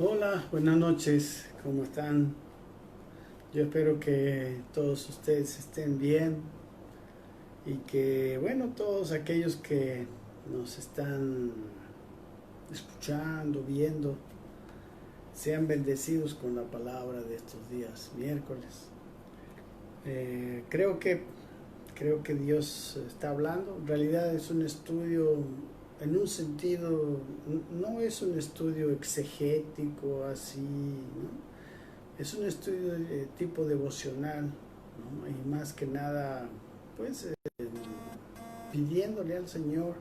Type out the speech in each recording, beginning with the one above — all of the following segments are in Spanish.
Hola, buenas noches, ¿cómo están? Yo espero que todos ustedes estén bien y que, bueno, todos aquellos que nos están escuchando, viendo, sean bendecidos con la palabra de estos días, miércoles. Eh, creo que, creo que Dios está hablando. En realidad es un estudio, en un sentido, no es un estudio exegético así, ¿no? Es un estudio de tipo devocional, ¿no? Y más que nada, pues pidiéndole al Señor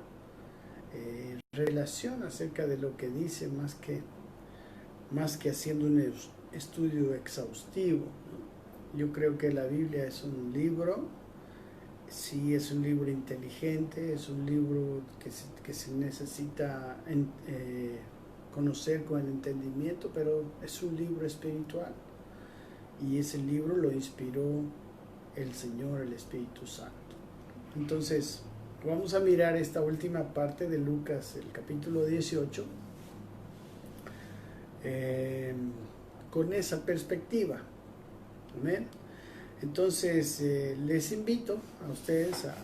relación acerca de lo que dice, más que haciendo un estudio exhaustivo, ¿no? Yo creo que la Biblia es un libro, sí es un libro inteligente, es un libro que se necesita conocer con el entendimiento, pero es un libro espiritual. Y ese libro lo inspiró el Señor, el Espíritu Santo. Entonces, vamos a mirar esta última parte de Lucas, el capítulo 18, eh, con esa perspectiva. Amén. Entonces, les invito a ustedes a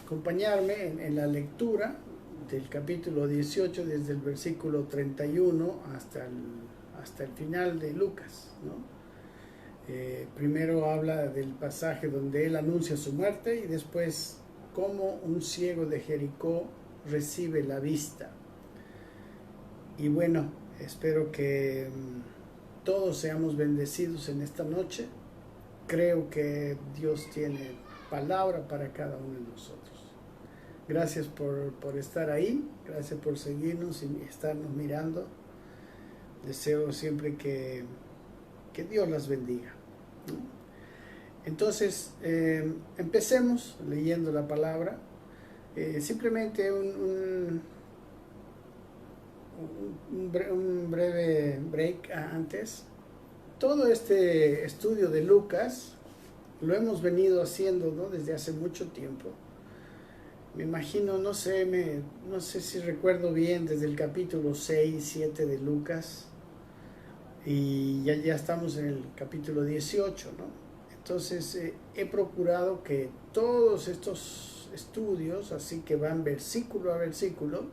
acompañarme en la lectura del capítulo 18, desde el versículo 31 hasta el final de Lucas, ¿no? Primero habla del pasaje donde él anuncia su muerte y después cómo un ciego de Jericó recibe la vista. Y bueno, espero que todos seamos bendecidos en esta noche. Creo que Dios tiene palabra para cada uno de nosotros. Gracias por estar ahí, gracias por seguirnos y estarnos mirando. Deseo siempre que Dios las bendiga, ¿no? Entonces, empecemos leyendo la palabra. Simplemente un breve break antes. Todo este estudio de Lucas lo hemos venido haciendo, ¿no?, desde hace mucho tiempo. Me imagino, no sé si recuerdo bien, desde el capítulo 6, 7 de Lucas, y ya estamos en el capítulo 18, ¿no? Entonces he procurado que todos estos estudios, así que van versículo a versículo,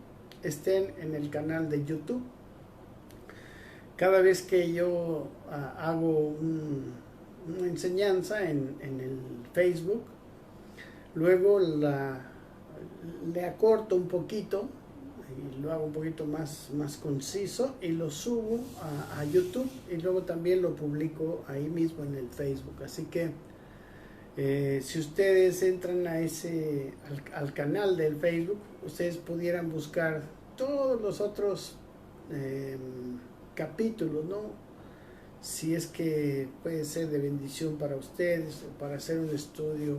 estén en el canal de YouTube. Cada vez que yo hago una enseñanza en el Facebook, luego le acorto un poquito y lo hago un poquito más conciso y lo subo a YouTube y luego también lo publico ahí mismo en el Facebook. Así que si ustedes entran al canal del Facebook, ustedes pudieran buscar todos los otros eh, capítulos, ¿no? Si es que puede ser de bendición para ustedes o para hacer un estudio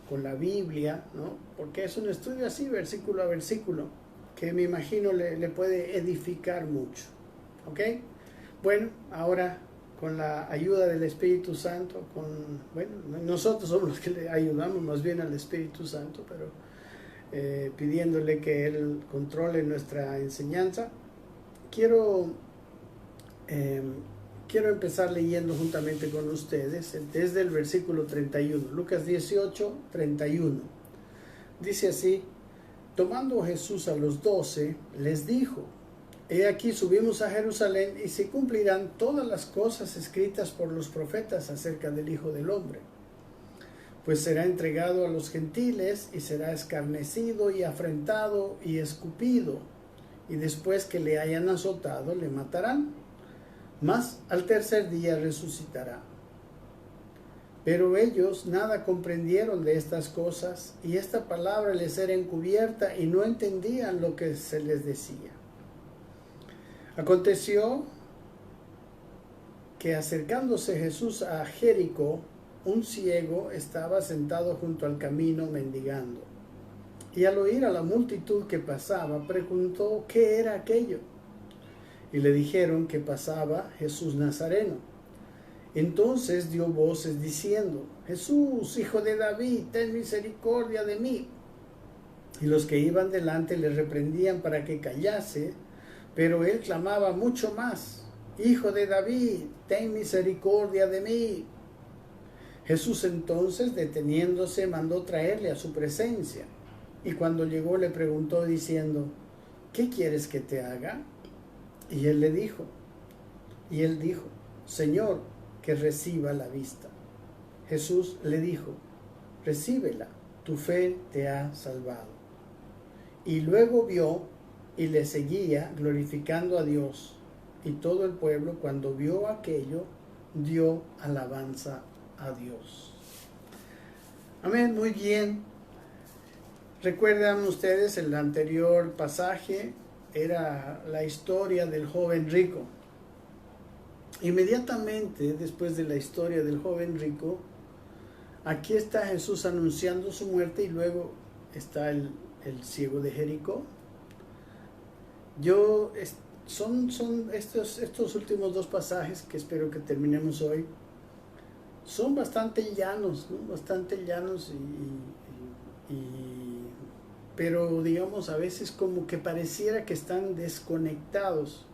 con la Biblia, ¿no? Porque es un estudio así, versículo a versículo, que me imagino le puede edificar mucho. ¿Ok? Bueno, ahora con la ayuda del Espíritu Santo, bueno, nosotros somos los que le ayudamos más bien al Espíritu Santo, pero pidiéndole que Él controle nuestra enseñanza, quiero, eh, quiero empezar leyendo juntamente con ustedes desde el versículo 31, Lucas 18, 31. Dice así: tomando Jesús a los 12, les dijo: he aquí subimos a Jerusalén y se cumplirán todas las cosas escritas por los profetas acerca del Hijo del Hombre. Pues será entregado a los gentiles y será escarnecido y afrentado y escupido, y después que le hayan azotado le matarán, mas al tercer día resucitará. Pero ellos nada comprendieron de estas cosas, y esta palabra les era encubierta y no entendían lo que se les decía. Aconteció que acercándose Jesús a Jericó, un ciego estaba sentado junto al camino mendigando. Y al oír a la multitud que pasaba, preguntó qué era aquello. Y le dijeron que pasaba Jesús Nazareno. Entonces dio voces diciendo: Jesús, hijo de David, ten misericordia de mí. Y los que iban delante le reprendían para que callase, Pero él clamaba mucho más: Hijo de David, ten misericordia de mí. Jesús entonces, deteniéndose, mandó traerle a su presencia. Y cuando llegó le preguntó diciendo: ¿qué quieres que te haga? Y él dijo: Señor, que reciba la vista. Jesús le dijo: recíbela, tu fe te ha salvado. Y luego vio y le seguía glorificando a Dios. Y todo el pueblo, cuando vio aquello, dio alabanza a Dios. Amén, muy bien. ¿Recuerdan ustedes el anterior pasaje? Era la historia del joven rico. Inmediatamente después de la historia del joven rico, aquí está Jesús anunciando su muerte, y luego está el ciego de Jericó. Son estos últimos dos pasajes que espero que terminemos hoy. Son bastante llanos, ¿no? Bastante llanos, pero digamos a veces como que pareciera que están desconectados.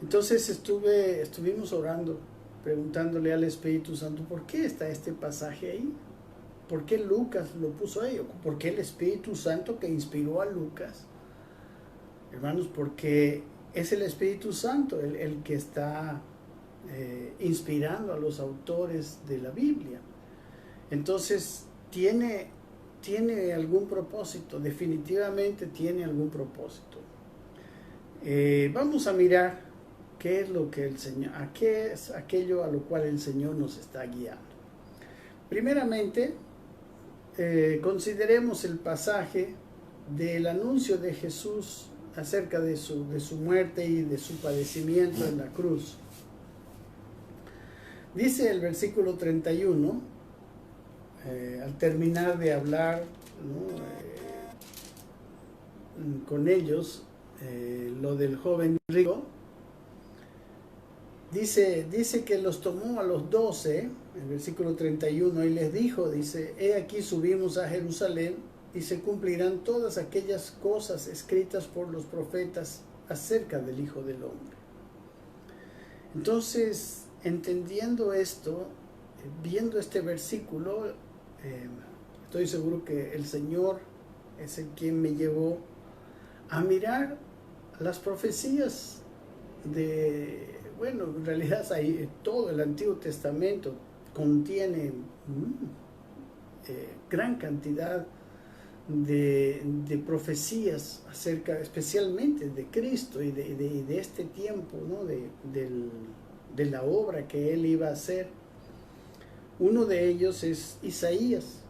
Entonces estuvimos orando, preguntándole al Espíritu Santo: ¿por qué está este pasaje ahí? ¿Por qué Lucas lo puso ahí? ¿Por qué el Espíritu Santo que inspiró a Lucas? Hermanos, porque es el Espíritu Santo el que está inspirando a los autores de la Biblia. Entonces tiene algún propósito, definitivamente tiene algún propósito. Vamos a mirar qué es lo que el Señor, qué es aquello a lo cual el Señor nos está guiando. Primeramente, consideremos el pasaje del anuncio de Jesús acerca de su muerte y de su padecimiento en la cruz. Dice el versículo 31, al terminar de hablar, ¿no?, con ellos, lo del joven rico, dice que los tomó a los 12, el versículo 31, y les dijo, dice: he aquí subimos a Jerusalén, y se cumplirán todas aquellas cosas escritas por los profetas acerca del Hijo del Hombre. Entonces, entendiendo esto, viendo este versículo, estoy seguro que el Señor es el quien me llevó a mirar las profecías bueno, en realidad todo el Antiguo Testamento contiene gran cantidad de profecías acerca especialmente de Cristo y de este tiempo, ¿no?, de la obra que Él iba a hacer. Uno de ellos es Isaías.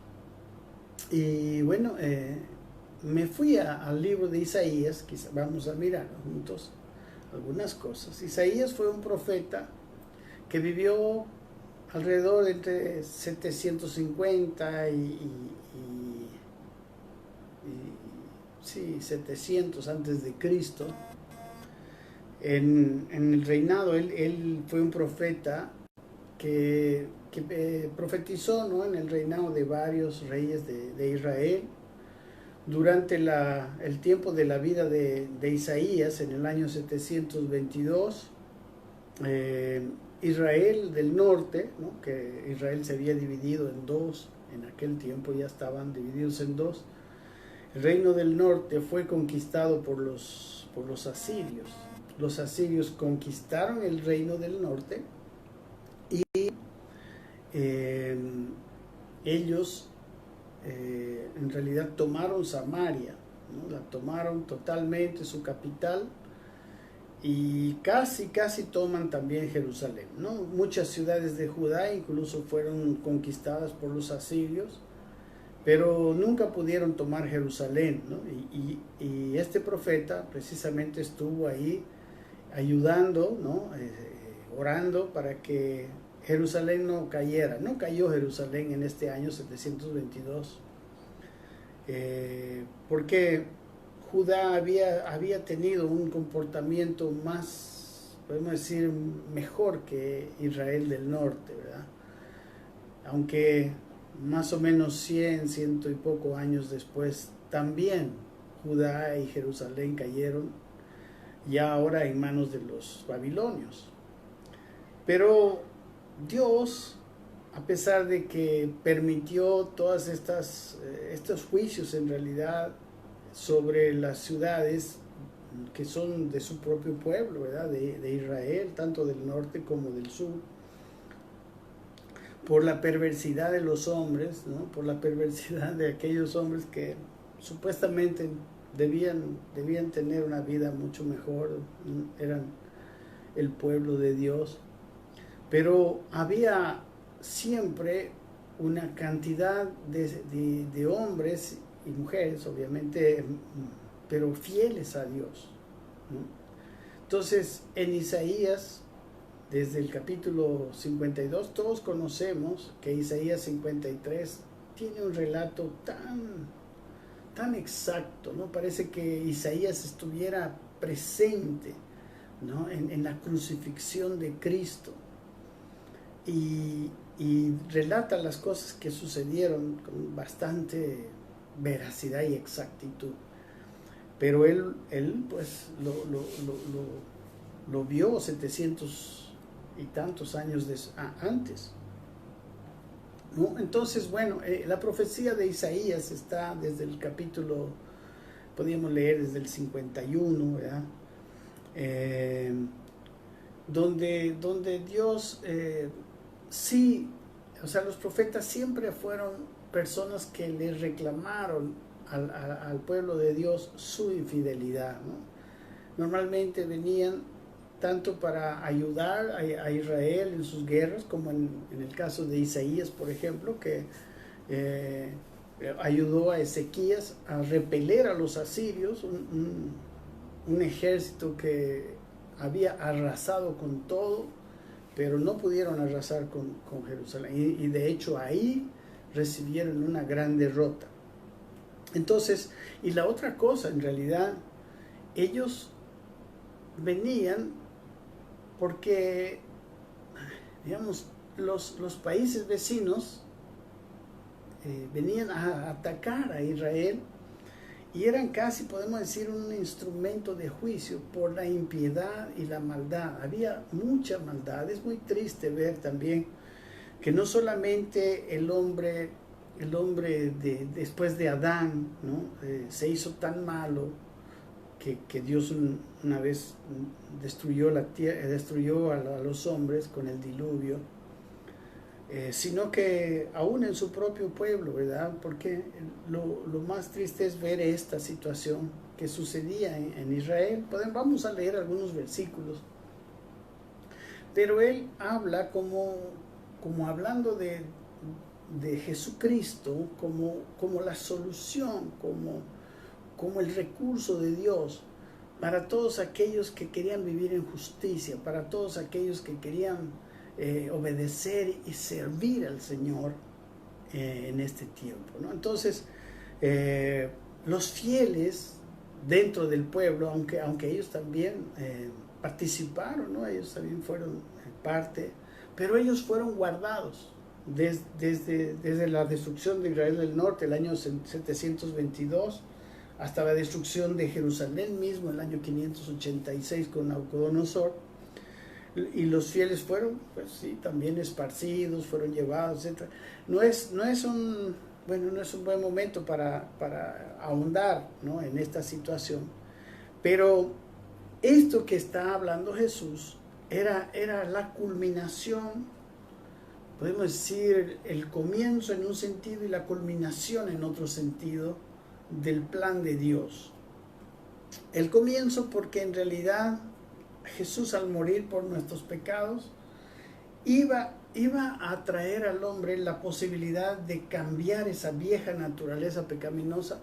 Y bueno, me fui al libro de Isaías. Quizá vamos a mirar juntos algunas cosas. Isaías fue un profeta que vivió alrededor entre 750 700 antes de Cristo. En el reinado, él fue un profeta que profetizó, ¿no?, en el reinado de varios reyes de Israel. Durante el tiempo de la vida de Isaías, en el año 722, Israel del norte, ¿no?, que Israel se había dividido en dos, en aquel tiempo ya estaban divididos en dos. El reino del norte fue conquistado por los asirios. Los asirios conquistaron el reino del norte y ellos en realidad tomaron Samaria, ¿no?, la tomaron totalmente, su capital, y casi toman también Jerusalén, ¿no? Muchas ciudades de Judá incluso fueron conquistadas por los asirios, pero nunca pudieron tomar Jerusalén, ¿no? Y este profeta precisamente estuvo ahí ayudando, ¿no?, orando para que Jerusalén no cayera. No cayó Jerusalén en este año 722, porque Judá había tenido un comportamiento más, podemos decir, mejor que Israel del norte, ¿verdad? Aunque más o menos 100 y poco años después, también Judá y Jerusalén cayeron. ya ahora en manos de los babilonios. Pero Dios, a pesar de que permitió todas estos juicios en realidad sobre las ciudades que son de su propio pueblo, ¿verdad? De Israel, tanto del norte como del sur, por la perversidad de los hombres, ¿no? Por la perversidad de aquellos hombres que supuestamente debían tener una vida mucho mejor, eran el pueblo de Dios, pero había siempre una cantidad de hombres y mujeres, obviamente, pero fieles a Dios, ¿no? Entonces, en Isaías, desde el capítulo 52, todos conocemos que Isaías 53 tiene un relato tan exacto, ¿no? Parece que Isaías estuviera presente, ¿no? en la crucifixión de Cristo, y relata las cosas que sucedieron con bastante veracidad y exactitud. Pero él pues lo vio 700 y tantos años antes, ¿no? Entonces, bueno, la profecía de Isaías está desde el capítulo, podríamos leer desde el 51, ¿verdad? Donde Dios, sí, o sea, los profetas siempre fueron personas que le reclamaron al pueblo de Dios su infidelidad, ¿no? Normalmente venían tanto para ayudar a Israel en sus guerras, como en el caso de Isaías, por ejemplo, que ayudó a Ezequías a repeler a los asirios, un ejército que había arrasado con todo, pero no pudieron arrasar con Jerusalén, y de hecho ahí recibieron una gran derrota. Entonces, y la otra cosa, en realidad, ellos venían porque, digamos, los países vecinos venían a atacar a Israel, y eran casi, podemos decir, un instrumento de juicio por la impiedad y la maldad. Había mucha maldad. Es muy triste ver también que no solamente el hombre después de Adán, ¿no? Se hizo tan malo que Dios una vez destruyó la tierra, destruyó a los hombres con el diluvio, sino que aún en su propio pueblo, ¿verdad? Porque lo más triste es ver esta situación que sucedía en Israel. Vamos a leer algunos versículos, pero él habla como hablando de Jesucristo, como la solución, como el recurso de Dios para todos aquellos que querían vivir en justicia, para todos aquellos que querían obedecer y servir al Señor en este tiempo, ¿no? Entonces, los fieles dentro del pueblo, aunque ellos también participaron, ¿no? Ellos también fueron parte, pero ellos fueron guardados desde la destrucción de Israel del Norte, el año 722, hasta la destrucción de Jerusalén mismo, el año 586 con Nabucodonosor. Y los fieles fueron, pues sí, también esparcidos, fueron llevados, etc. No es un buen momento para ahondar, ¿no? en esta situación. Pero esto que está hablando Jesús era la culminación, podemos decir, el comienzo en un sentido y la culminación en otro sentido del plan de Dios. El comienzo porque en realidad Jesús, al morir por nuestros pecados, iba a traer al hombre la posibilidad de cambiar esa vieja naturaleza pecaminosa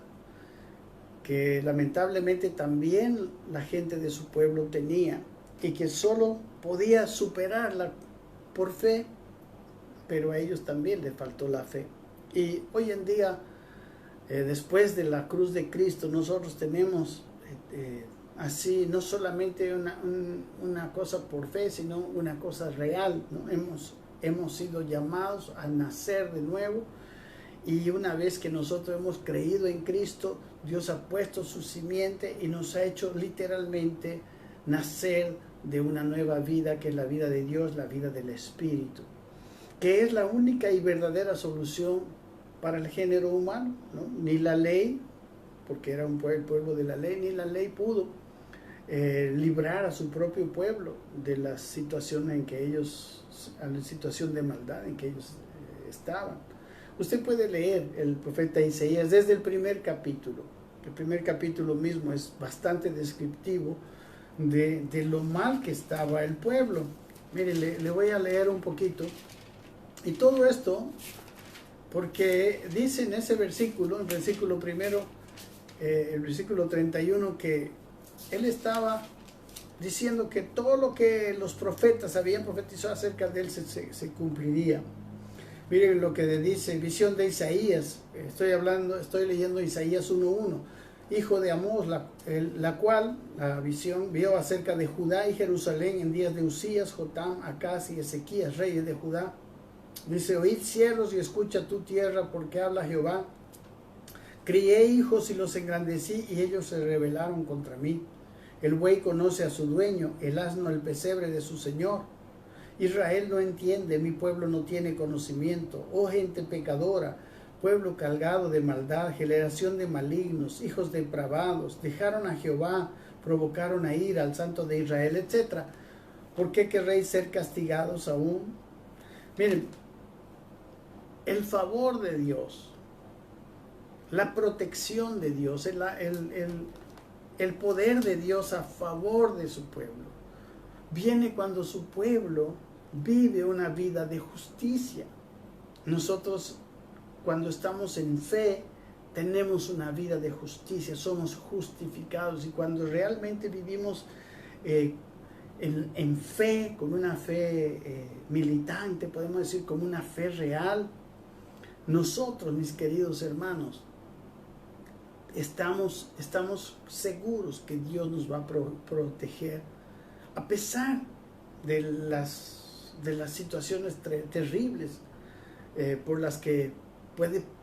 que lamentablemente también la gente de su pueblo tenía, y que solo podía superarla por fe, pero a ellos también les faltó la fe. Y hoy en día, después de la cruz de Cristo, nosotros tenemos así no solamente una cosa por fe, sino una cosa real, ¿no? Hemos sido llamados a nacer de nuevo, y una vez que nosotros hemos creído en Cristo, Dios ha puesto su simiente y nos ha hecho literalmente nacer de una nueva vida, que es la vida de Dios, la vida del Espíritu, que es la única y verdadera solución para el género humano, ¿no? Ni la ley, porque era el pueblo de la ley, ni la ley pudo librar a su propio pueblo de la situación en que ellos, a la situación de maldad en que ellos estaban. Usted puede leer el profeta Isaías desde el primer capítulo. El primer capítulo mismo es bastante descriptivo de lo mal que estaba el pueblo. Mire, le voy a leer un poquito. Y todo esto, porque dice en ese versículo, en el versículo primero, el versículo 31, que él estaba diciendo que todo lo que los profetas habían profetizado acerca de él se cumpliría. Miren lo que dice, visión de Isaías, estoy leyendo Isaías 1:1, hijo de Amós, la cual, la visión, vio acerca de Judá y Jerusalén en días de Usías, Jotam, Acaz y Ezequías, reyes de Judá. Dice, oíd cielos y escucha tu tierra, porque habla Jehová. Crié hijos y los engrandecí, y ellos se rebelaron contra mí. El buey conoce a su dueño, el asno el pesebre de su señor. Israel no entiende, mi pueblo no tiene conocimiento. Oh gente pecadora, pueblo cargado de maldad, generación de malignos, hijos depravados, dejaron a Jehová, provocaron a ira al Santo de Israel, etc. ¿Por qué querréis ser castigados aún? Miren, el favor de Dios, la protección de Dios, el poder de Dios a favor de su pueblo, viene cuando su pueblo vive una vida de justicia. Nosotros, cuando estamos en fe, tenemos una vida de justicia, somos justificados, y cuando realmente vivimos en fe, con una fe militante, podemos decir, como una fe real, nosotros, mis queridos hermanos, estamos seguros que Dios nos va a proteger, a pesar de las situaciones terribles por las que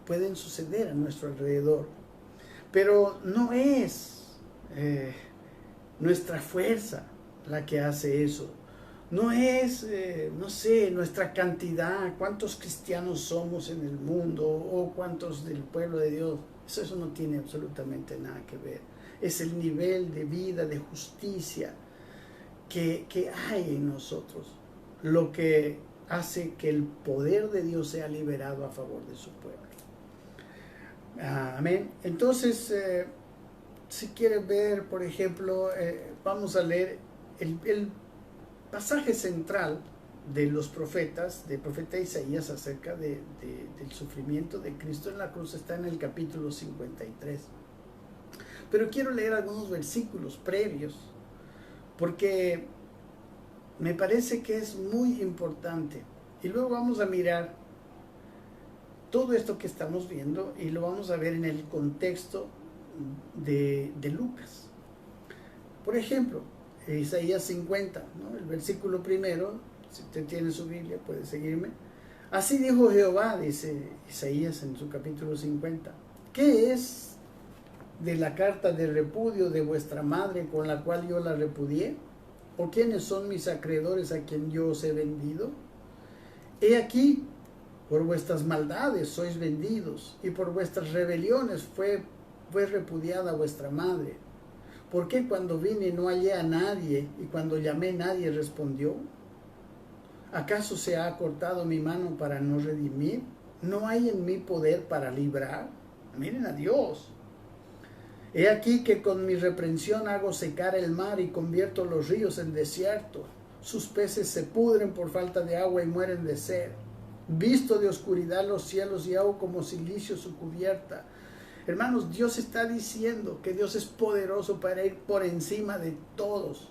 pueden suceder a nuestro alrededor. Pero no es nuestra fuerza la que hace eso. No es, no sé, nuestra cantidad, cuántos cristianos somos en el mundo o cuántos del pueblo de Dios. Eso no tiene absolutamente nada que ver. Es el nivel de vida, de justicia que hay en nosotros, lo que hace que el poder de Dios sea liberado a favor de su pueblo. Amén. Entonces, si quieres ver, por ejemplo, vamos a leer el pasaje central de los profetas, del profeta Isaías acerca del sufrimiento de Cristo en la cruz, está en el capítulo 53. Pero quiero leer algunos versículos previos, porque me parece que es muy importante. Y luego vamos a mirar todo esto que estamos viendo y lo vamos a ver en el contexto de Lucas. Por ejemplo, Isaías 50, ¿no? El versículo primero, si usted tiene su Biblia puede seguirme. Así dijo Jehová, dice Isaías en su capítulo 50, ¿qué es de la carta de repudio de vuestra madre con la cual yo la repudié? ¿O quiénes son mis acreedores a quien yo os he vendido? He aquí, por vuestras maldades sois vendidos, y por vuestras rebeliones fue repudiada vuestra madre. ¿Por qué cuando vine no hallé a nadie, y cuando llamé nadie respondió? ¿Acaso se ha acortado mi mano para no redimir? ¿No hay en mí poder para librar? Miren a Dios. He aquí que con mi reprensión hago secar el mar y convierto los ríos en desierto. Sus peces se pudren por falta de agua y mueren de sed. Visto de oscuridad los cielos y hago como silicio su cubierta. Hermanos, Dios está diciendo que Dios es poderoso para ir por encima de todos.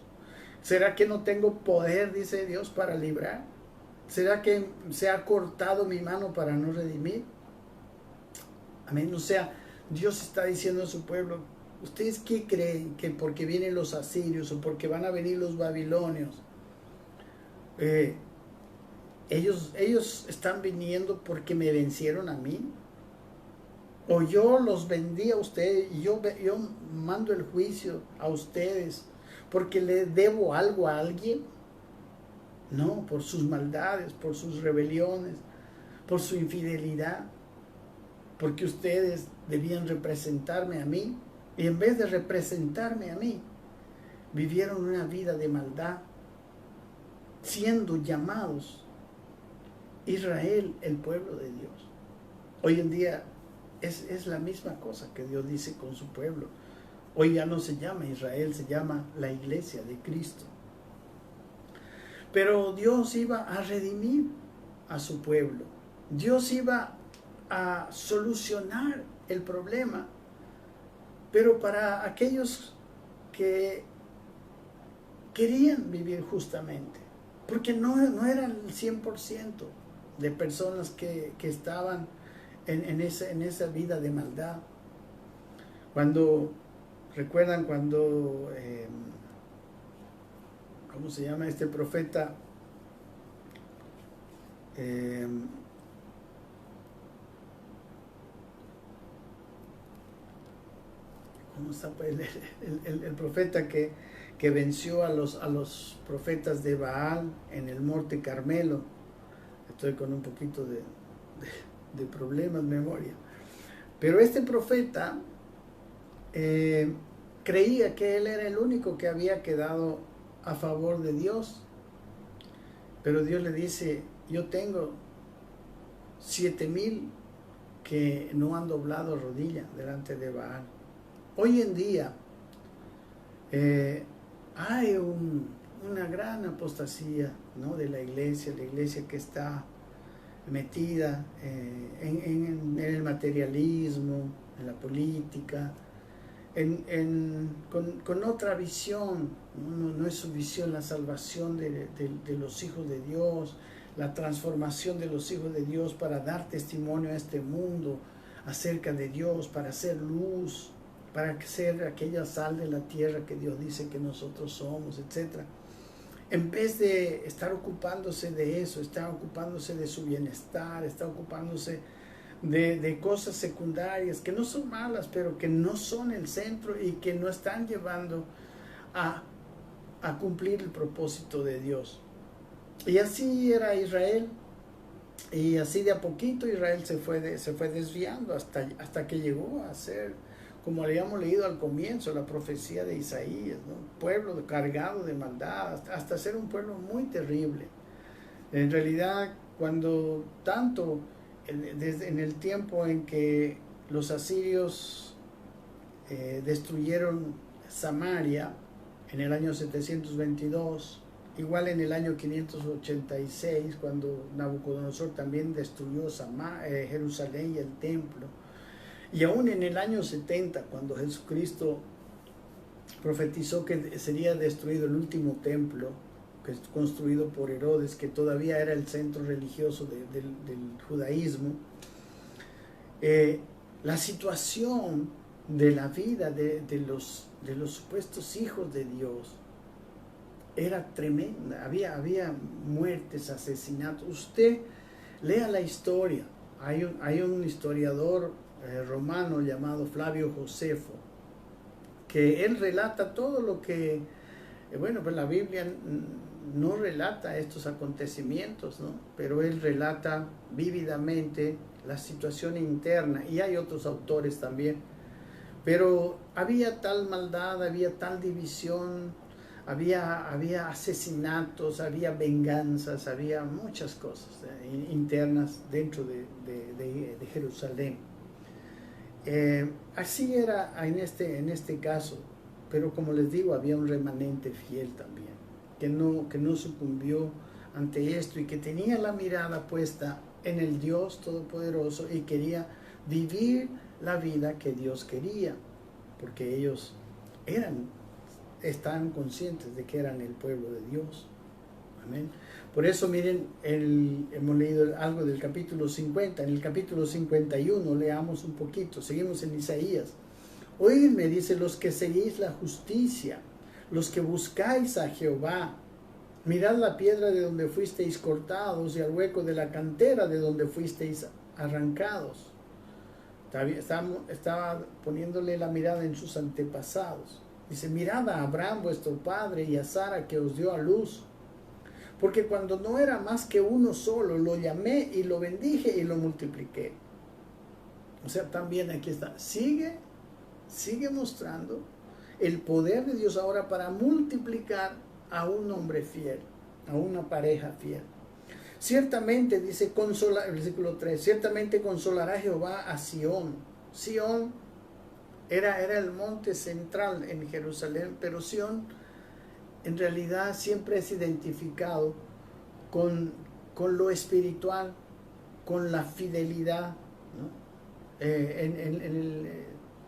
¿Será que no tengo poder, dice Dios, para librar? ¿Será que se ha cortado mi mano para no redimir? Amén. O sea, Dios está diciendo a su pueblo, ¿ustedes qué creen? ¿Que porque vienen los asirios o porque van a venir los babilonios? Ellos están viniendo porque me vencieron a mí. O yo los vendí a ustedes y yo mando el juicio a ustedes. porque le debo algo a alguien. No, por sus maldades, por sus rebeliones, por su infidelidad, porque ustedes debían representarme a mí, y en vez de representarme a mí, vivieron una vida de maldad, siendo llamados Israel, el pueblo de Dios. Hoy en día es la misma cosa que Dios dice con su pueblo. Hoy ya no se llama Israel, se llama la iglesia de Cristo. Pero Dios iba a redimir a su pueblo. Dios iba a solucionar el problema. Pero para aquellos que querían vivir justamente, porque no eran el 100% de personas que estaban en esa vida de maldad. ¿Recuerdan cuando, ¿cómo se llama este profeta? ¿Cómo está el profeta que venció a los profetas de Baal en el monte Carmelo? Estoy con un poquito de problemas de memoria. Pero este profeta creía que él era el único que había quedado a favor de Dios. Pero Dios le dice, yo tengo 7,000 que no han doblado rodilla delante de Baal. Hoy en día hay una gran apostasía, ¿no?, de la iglesia que está metida en el materialismo, en la política, con otra visión. No es su visión la salvación de los hijos de Dios, la transformación de los hijos de Dios para dar testimonio a este mundo acerca de Dios, para hacer luz, para ser aquella sal de la tierra que Dios dice que nosotros somos, etc. En vez de estar ocupándose de eso, está ocupándose de su bienestar, está ocupándose de cosas secundarias que no son malas, pero que no son el centro y que no están llevando a cumplir el propósito de Dios. Y así era Israel, y así de a poquito Israel se fue desviando hasta que llegó a ser, como habíamos leído al comienzo, la profecía de Isaías, ¿no?, pueblo cargado de maldad, hasta ser un pueblo muy terrible. En realidad, cuando tanto, desde en el tiempo en que los asirios destruyeron Samaria en el año 722, igual en el año 586, cuando Nabucodonosor también destruyó Jerusalén y el templo, y aún en el año 70, cuando Jesucristo profetizó que sería destruido el último templo, que es construido por Herodes, que todavía era el centro religioso del judaísmo, la situación de la vida de los supuestos hijos de Dios era tremenda. Había muertes, asesinatos. Usted lea la historia. Hay un historiador romano llamado Flavio Josefo, que él relata todo lo que, bueno, pues la Biblia no relata estos acontecimientos, ¿no?, pero él relata vívidamente la situación interna, y hay otros autores también. Pero había tal maldad, había tal división, había asesinatos, había venganzas, había muchas cosas internas dentro de Jerusalén. Así era en este caso, pero como les digo, había un remanente fiel también, que no sucumbió ante esto y que tenía la mirada puesta en el Dios Todopoderoso y quería vivir la vida que Dios quería, porque ellos estaban conscientes de que eran el pueblo de Dios. Amén. Por eso miren, hemos leído algo del capítulo 50, en el capítulo 51 leamos un poquito, seguimos en Isaías. Oídme, dice, los que seguís la justicia, los que buscáis a Jehová, mirad la piedra de donde fuisteis cortados y al hueco de la cantera de donde fuisteis arrancados. Estaba poniéndole la mirada en sus antepasados. Dice, mirad a Abraham vuestro padre y a Sara que os dio a luz. Porque cuando no era más que uno solo, lo llamé y lo bendije y lo multipliqué. O sea, también aquí está. Sigue mostrando el poder de Dios ahora para multiplicar a un hombre fiel, a una pareja fiel. Ciertamente, dice, el versículo 3, ciertamente consolará Jehová a Sión. Sión era el monte central en Jerusalén, pero Sión en realidad siempre es identificado con lo espiritual, con la fidelidad, ¿no?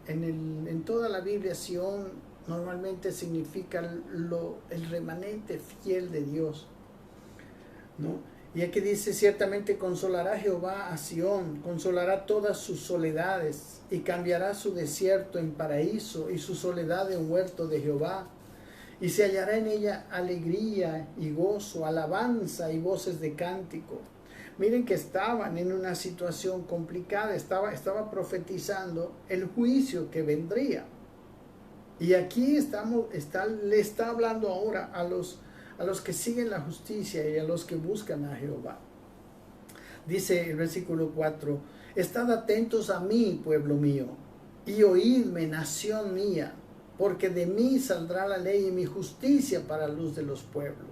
En toda la Biblia, Sión normalmente significa el remanente fiel de Dios, ¿no? Y aquí dice, ciertamente consolará Jehová a Sión, consolará todas sus soledades, y cambiará su desierto en paraíso, y su soledad en huerto de Jehová. Y se hallará en ella alegría y gozo, alabanza y voces de cántico. Miren que estaban en una situación complicada, estaba profetizando el juicio que vendría. Y aquí le está hablando ahora a los que siguen la justicia y a los que buscan a Jehová. Dice el versículo 4, estad atentos a mí, pueblo mío, y oídme, nación mía, porque de mí saldrá la ley y mi justicia para luz de los pueblos.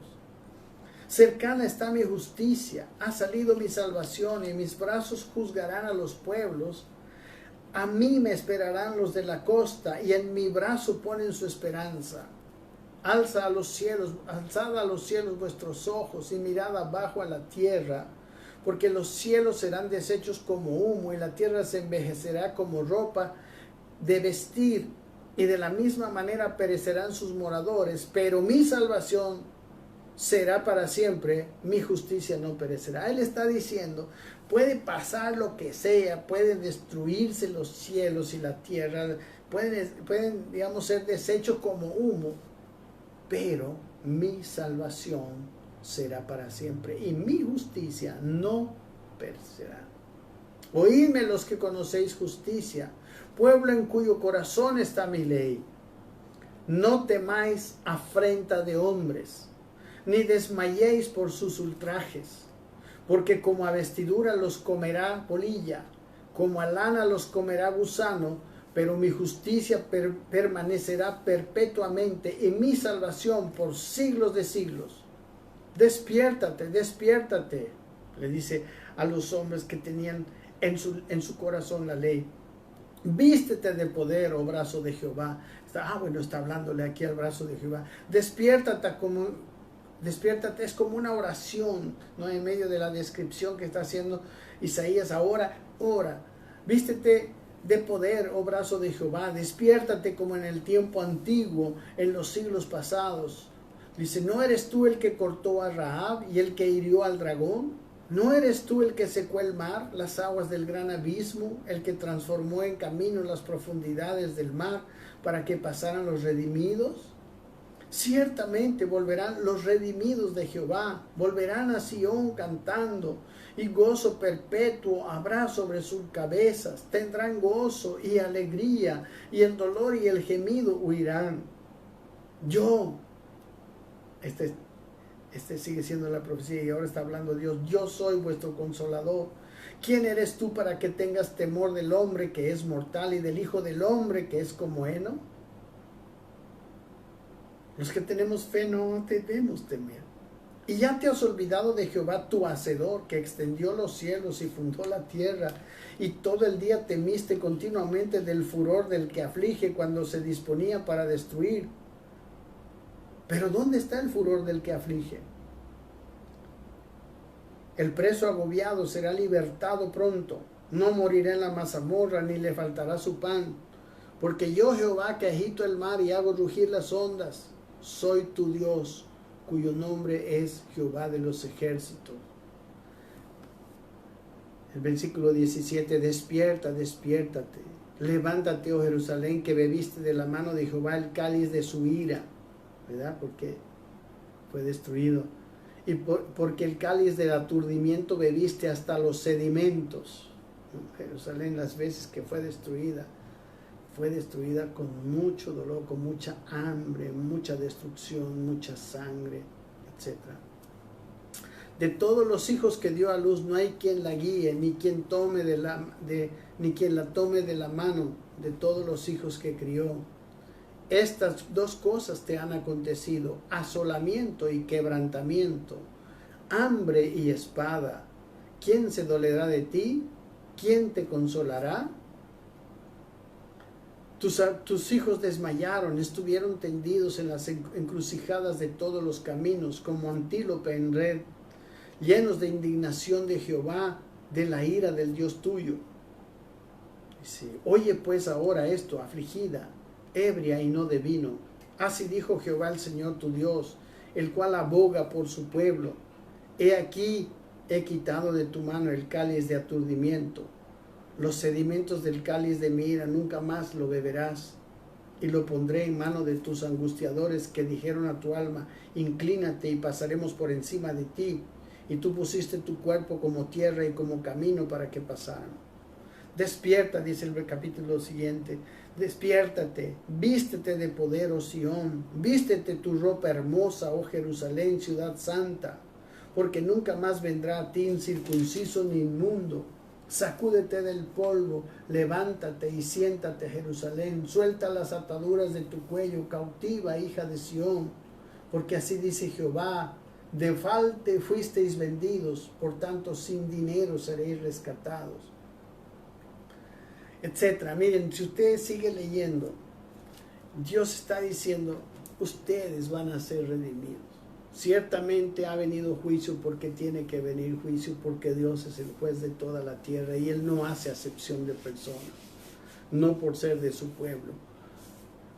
Cercana está mi justicia, ha salido mi salvación, y mis brazos juzgarán a los pueblos. A mí me esperarán los de la costa, y en mi brazo ponen su esperanza. Alzad a los cielos vuestros ojos, y mirad abajo a la tierra, porque los cielos serán deshechos como humo, y la tierra se envejecerá como ropa de vestir, y de la misma manera perecerán sus moradores, pero mi salvación será para siempre, mi justicia no perecerá. Él está diciendo, puede pasar lo que sea, pueden destruirse los cielos y la tierra, pueden digamos, ser deshechos como humo, pero mi salvación será para siempre y mi justicia no perecerá. Oídme los que conocéis justicia, pueblo en cuyo corazón está mi ley. No temáis afrenta de hombres, ni desmayéis por sus ultrajes, porque como a vestidura los comerá polilla, como a lana los comerá gusano, pero mi justicia permanecerá perpetuamente y mi salvación por siglos de siglos. Despiértate, despiértate, le dice a los hombres que tenían en su corazón la ley. Vístete de poder, oh brazo de Jehová. Está hablándole aquí al brazo de Jehová. Despiértate, es como una oración, ¿no? En medio de la descripción que está haciendo Isaías. Ahora, ora, vístete de poder, oh brazo de Jehová. Despiértate como en el tiempo antiguo, en los siglos pasados. Dice, ¿no eres tú el que cortó a Rahab y el que hirió al dragón? ¿No eres tú el que secó el mar, las aguas del gran abismo, el que transformó en camino las profundidades del mar para que pasaran los redimidos? Ciertamente volverán los redimidos de Jehová, volverán a Sión cantando, y gozo perpetuo habrá sobre sus cabezas. Tendrán gozo y alegría, y el dolor y el gemido huirán. Este sigue siendo la profecía y ahora está hablando Dios. Yo soy vuestro consolador. ¿Quién eres tú para que tengas temor del hombre que es mortal y del hijo del hombre que es como heno? Los que tenemos fe no debemos temer. Y ya te has olvidado de Jehová tu hacedor, que extendió los cielos y fundó la tierra, y todo el día temiste continuamente del furor del que aflige cuando se disponía para destruir. Pero ¿dónde está el furor del que aflige? El preso agobiado será libertado pronto, no morirá en la mazamorra, ni le faltará su pan. Porque yo, Jehová, que agito el mar y hago rugir las ondas, soy tu Dios, cuyo nombre es Jehová de los ejércitos. El versículo 17, despierta, despiértate, levántate, oh Jerusalén, que bebiste de la mano de Jehová el cáliz de su ira, ¿verdad? Porque fue destruido. Y porque el cáliz del aturdimiento bebiste hasta los sedimentos. Jerusalén, las veces que fue destruida, fue destruida con mucho dolor, con mucha hambre, mucha destrucción, mucha sangre, etc. De todos los hijos que dio a luz, no hay quien la guíe, ni quien ni quien la tome de la mano de todos los hijos que crió. Estas dos cosas te han acontecido: asolamiento y quebrantamiento, hambre y espada. ¿Quién se dolerá de ti? ¿Quién te consolará? Tus hijos desmayaron, estuvieron tendidos en las encrucijadas de todos los caminos, como antílope en red, llenos de indignación de Jehová, de la ira del Dios tuyo. Dice: oye pues ahora esto, afligida, ebria y no de vino. Así dijo Jehová el Señor tu Dios, el cual aboga por su pueblo. He aquí, he quitado de tu mano el cáliz de aturdimiento. Los sedimentos del cáliz de mi ira nunca más lo beberás, y lo pondré en mano de tus angustiadores, que dijeron a tu alma: inclínate y pasaremos por encima de ti. Y tú pusiste tu cuerpo como tierra y como camino para que pasaran. Despierta, dice el capítulo siguiente, despiértate, vístete de poder, oh Sión, vístete tu ropa hermosa, oh Jerusalén, ciudad santa, porque nunca más vendrá a ti incircunciso ni inmundo. Sacúdete del polvo, levántate y siéntate, Jerusalén, suelta las ataduras de tu cuello, cautiva, hija de Sión, porque así dice Jehová: de falte fuisteis vendidos, por tanto sin dinero seréis rescatados, etcétera. Miren, si usted sigue leyendo, Dios está diciendo: ustedes van a ser redimidos. Ciertamente ha venido juicio, porque tiene que venir juicio, porque Dios es el juez de toda la tierra y Él no hace acepción de personas. No por ser de su pueblo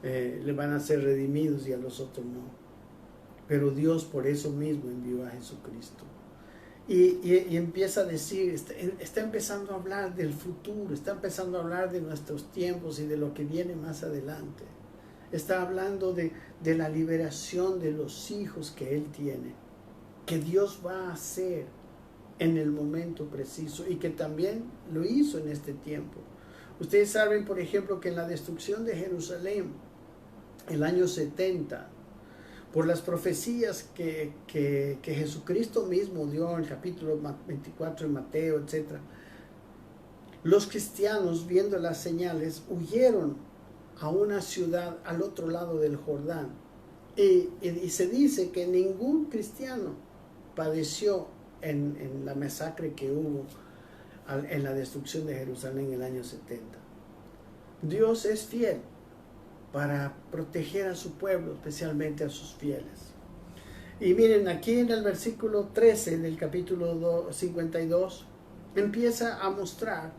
le van a ser redimidos y a los otros no. Pero Dios por eso mismo envió a Jesucristo. Y empieza a decir, está empezando a hablar del futuro, está empezando a hablar de nuestros tiempos y de lo que viene más adelante. Está hablando de la liberación de los hijos que Él tiene, que Dios va a hacer en el momento preciso y que también lo hizo en este tiempo. Ustedes saben, por ejemplo, que en la destrucción de Jerusalén, el año 70, por las profecías que Jesucristo mismo dio en el capítulo 24 de Mateo, etc., los cristianos, viendo las señales, huyeron a una ciudad al otro lado del Jordán. Y se dice que ningún cristiano padeció en la masacre que hubo en la destrucción de Jerusalén en el año 70. Dios es fiel para proteger a su pueblo, especialmente a sus fieles. Y miren, aquí en el versículo 13 del capítulo 52, empieza a mostrar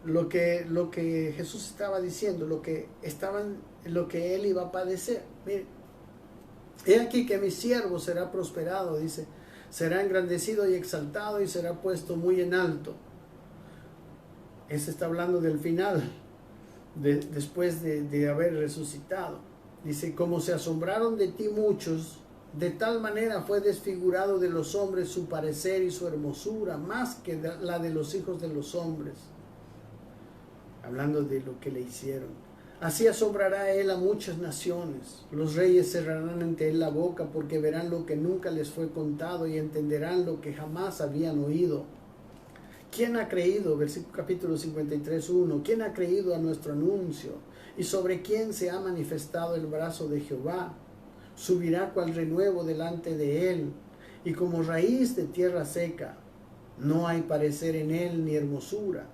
lo que Jesús estaba diciendo, lo que Él iba a padecer. Miren, he aquí que mi siervo será prosperado, dice, será engrandecido y exaltado y será puesto muy en alto. Ese está hablando del final, después de haber resucitado. Dice: como se asombraron de ti muchos, de tal manera fue desfigurado de los hombres su parecer y su hermosura, más que la de los hijos de los hombres. Hablando de lo que le hicieron. Así asombrará Él a muchas naciones. Los reyes cerrarán ante Él la boca, porque verán lo que nunca les fue contado y entenderán lo que jamás habían oído. ¿Quién ha creído? Versículo capítulo 53:1. ¿Quién ha creído a nuestro anuncio? ¿Y sobre quién se ha manifestado el brazo de Jehová? Subirá cual renuevo delante de Él, y como raíz de tierra seca. No hay parecer en Él ni hermosura.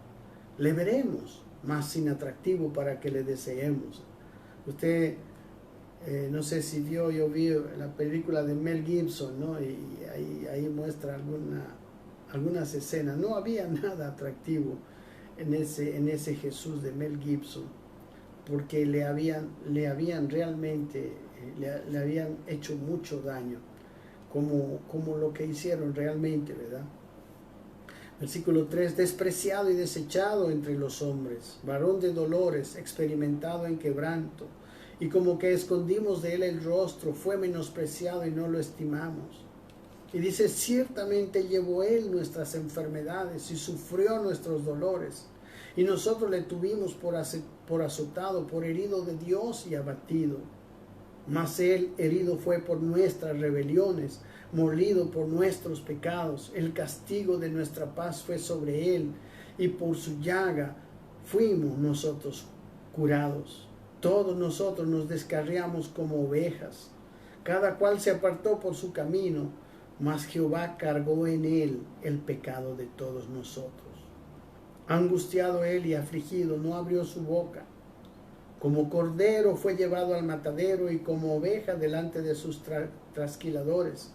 Le veremos, mas sin atractivo para que le deseemos. Usted, no sé si yo vi la película de Mel Gibson, ¿no? Y ahí muestra algunas escenas. No había nada atractivo en ese Jesús de Mel Gibson, porque le habían realmente, le habían hecho mucho daño, como lo que hicieron realmente, ¿verdad? Versículo 3: despreciado y desechado entre los hombres, varón de dolores, experimentado en quebranto, y como que escondimos de él el rostro, fue menospreciado y no lo estimamos. Y dice: ciertamente llevó él nuestras enfermedades y sufrió nuestros dolores, y nosotros le tuvimos por azotado, por herido de Dios y abatido. Mas él herido fue por nuestras rebeliones, molido por nuestros pecados. El castigo de nuestra paz fue sobre él, y por su llaga fuimos nosotros curados. Todos nosotros nos descarriamos como ovejas, cada cual se apartó por su camino, mas Jehová cargó en él el pecado de todos nosotros. Angustiado él y afligido, no abrió su boca. Como cordero fue llevado al matadero, y como oveja delante de sus trasquiladores.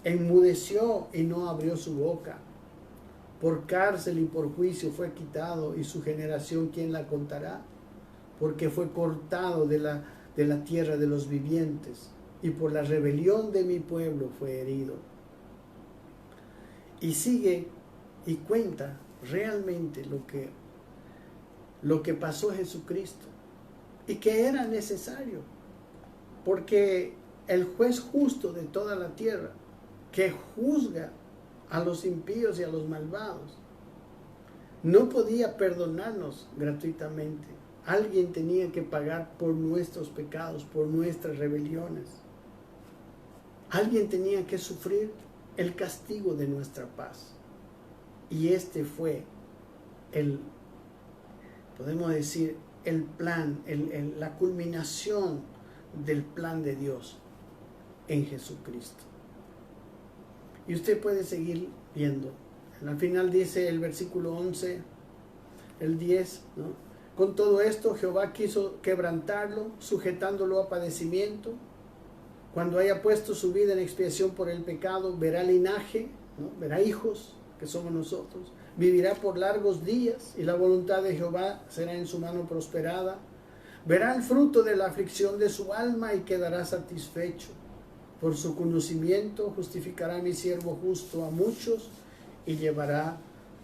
Enmudeció y no abrió su boca. Por cárcel y por juicio fue quitado, y su generación, ¿quién la contará? Porque fue cortado de la tierra de los vivientes, y por la rebelión de mi pueblo fue herido. Y sigue y cuenta realmente lo que pasó Jesucristo, y que era necesario, porque el juez justo de toda la tierra, que juzga a los impíos y a los malvados, no podía perdonarnos gratuitamente. Alguien tenía que pagar por nuestros pecados, por nuestras rebeliones. Alguien tenía que sufrir el castigo de nuestra paz. Y este fue podemos decir, el plan, la culminación del plan de Dios en Jesucristo. Y usted puede seguir viendo. Al final dice el versículo 11, el 10, ¿no? Con todo esto Jehová quiso quebrantarlo, sujetándolo a padecimiento. Cuando haya puesto su vida en expiación por el pecado, verá linaje, ¿no? Verá hijos, que somos nosotros. Vivirá por largos días, y la voluntad de Jehová será en su mano prosperada. Verá el fruto de la aflicción de su alma y quedará satisfecho. Por su conocimiento justificará mi siervo justo a muchos, y llevará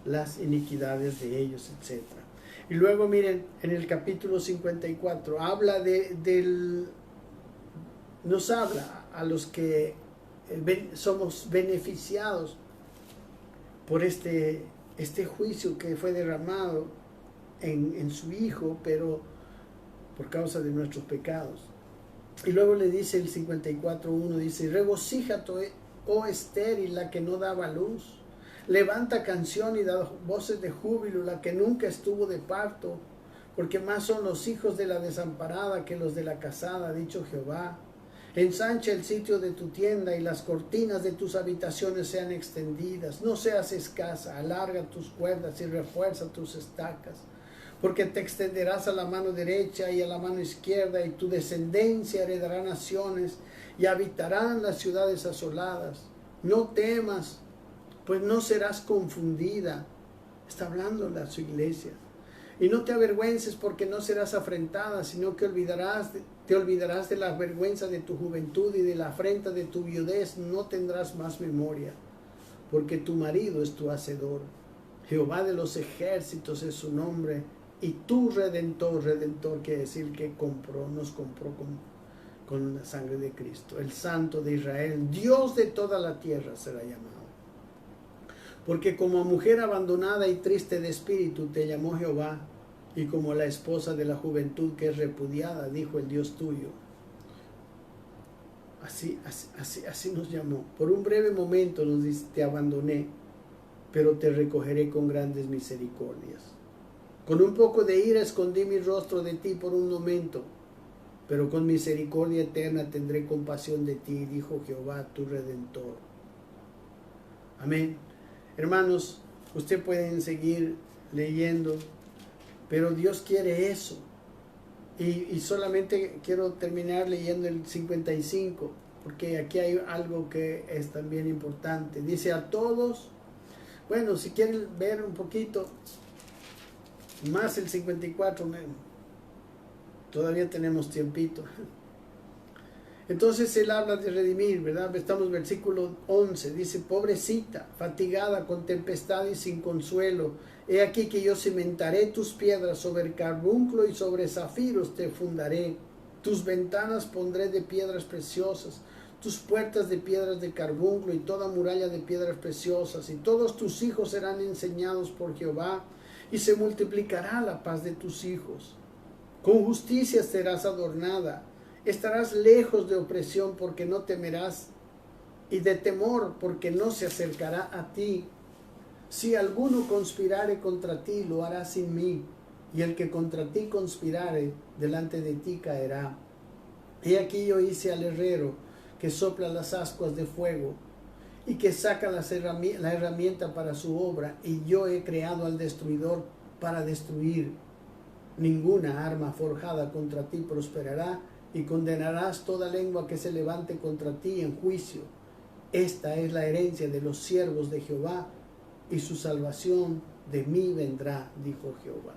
las iniquidades de ellos, etc. Y luego miren, en el capítulo 54, habla nos habla a los que somos beneficiados por este juicio que fue derramado en su Hijo, pero por causa de nuestros pecados. Y luego le dice el 54:1, dice: regocíjate, oh estéril, la que no daba luz. Levanta canción y da voces de júbilo, la que nunca estuvo de parto, porque más son los hijos de la desamparada que los de la casada, ha dicho Jehová. Ensancha el sitio de tu tienda, y las cortinas de tus habitaciones sean extendidas. No seas escasa, alarga tus cuerdas y refuerza tus estacas, porque te extenderás a la mano derecha y a la mano izquierda, y tu descendencia heredará naciones y habitarán las ciudades asoladas. No temas, pues no serás confundida. Está hablando a su iglesia. Y no te avergüences, porque no serás afrentada, sino que te olvidarás de la vergüenza de tu juventud, y de la afrenta de tu viudez no tendrás más memoria, porque tu marido es tu hacedor. Jehová de los ejércitos es su nombre, y tu redentor quiere decir que nos compró con la sangre de Cristo. El Santo de Israel, Dios de toda la tierra será llamado. Porque como mujer abandonada y triste de espíritu te llamó Jehová, y como la esposa de la juventud que es repudiada, dijo el Dios tuyo. Así nos llamó. Por un breve momento nos dice: te abandoné, pero te recogeré con grandes misericordias. Con un poco de ira escondí mi rostro de ti por un momento, pero con misericordia eterna tendré compasión de ti, dijo Jehová tu Redentor. Amén. Hermanos, ustedes pueden seguir leyendo, pero Dios quiere eso. Y solamente quiero terminar leyendo el 55, porque aquí hay algo que es también importante. Dice: a todos, bueno, si quieren ver un poquito más el 54, todavía tenemos tiempito. Entonces él habla de redimir, ¿verdad? Estamos en versículo 11, dice: pobrecita, fatigada con tempestad y sin consuelo, he aquí que yo cimentaré tus piedras sobre carbunclo, y sobre zafiros te fundaré. Tus ventanas pondré de piedras preciosas, tus puertas de piedras de carbunclo, y toda muralla de piedras preciosas, y todos tus hijos serán enseñados por Jehová, y se multiplicará la paz de tus hijos. Con justicia serás adornada, estarás lejos de opresión porque no temerás, y de temor porque no se acercará a ti. Si alguno conspirare contra ti, lo hará sin mí, y el que contra ti conspirare, delante de ti caerá. He aquí yo hice al herrero que sopla las ascuas de fuego y que saca la herramienta para su obra, y yo he creado al destruidor para destruir. Ninguna arma forjada contra ti prosperará, y condenarás toda lengua que se levante contra ti en juicio. Esta es la herencia de los siervos de Jehová, y su salvación de mí vendrá, dijo Jehová.